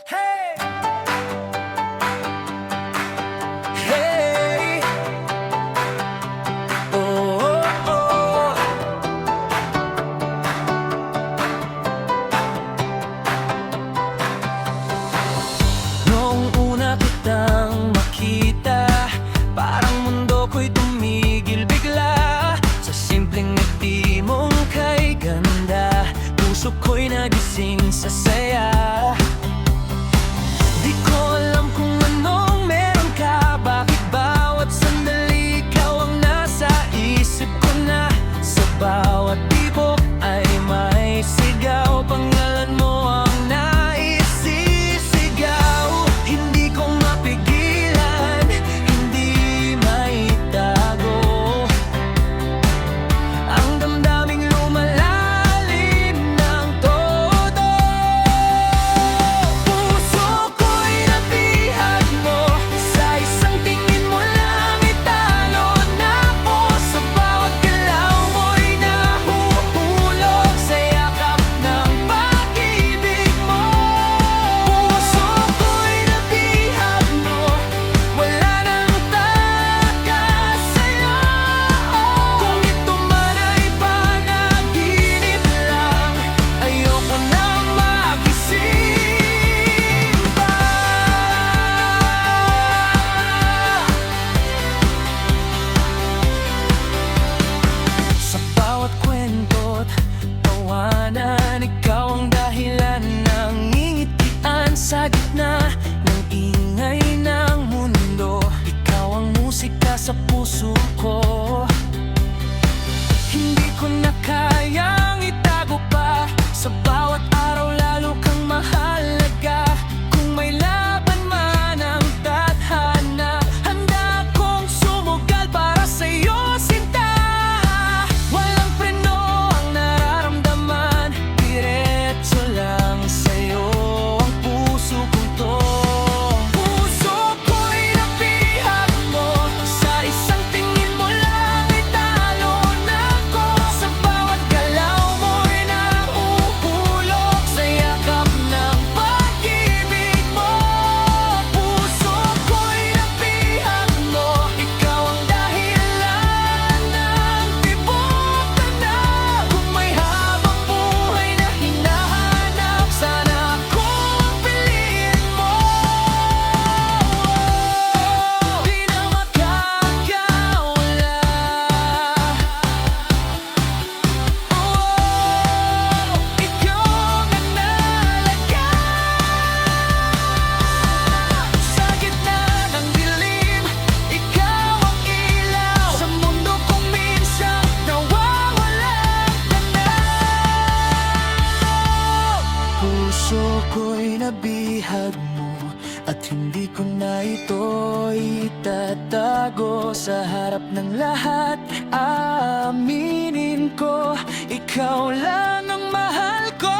Hey! Hey! Oh, oh, oh. Noong una kitang makita, parang mundo ko'y tumigil bigla. Sa simpleng ngiti mong kay ganda, puso ko'y nagising sa saya. Di ko alam kung anong meron ka, bakit bawat sandali ikaw ang nasa isip ko na. Sa bawat tibok ay may sigaw, pangalan mo ang naisisigaw. Hindi ko mapigilan, hindi maitago ang damdaming lumalalim ng todo. Puso ko'y nabihag mo, sa isang tingin mo lang italon ako. Sa bawat galaw mo'y nahuhulog sa yakap ng pag-ibig mo. Puso ko'y nabihag mo, wala nang takas sa'yo. Kung ito man ay panaginip lang, ayoko na magising pa. Sa bawat kwento't tawanan, ikaw ang dahilan ng ngingitian. Sa gitna ng ingay ng mundo, ikaw ang musika sa puso ko. Hindi ko na kayang itago pa, sa bawat araw lalo kang mahalaga. Kung may laban man ang tadhana, handa akong sumugal para sa'yo, sinta. Walang preno ang nararamdaman, diretso lang sa'yo ang puso kong to. Puso ko'y nabihag mo, sa isang tingin mo lang italon ako. Sa bawat galaw mo'y nahuhulog sa yakap ng pag-ibig mo. Puso ko'y nabihag mo, ikaw ang dahilan ng tibok ka na. Kung may habang buhay na hinahanap, sana akong piliin mo. Di na makakawala. Ikaw ang nalaga. Sa gitna ng dilim, ikaw ang ilaw. Sa mundo kong minsan nawawalan ka na. Puso ko'y nabihag mo, at hindi ko na ito itatago. Sa harap ng lahat, aaminin ko, ikaw lang ang mahal ko.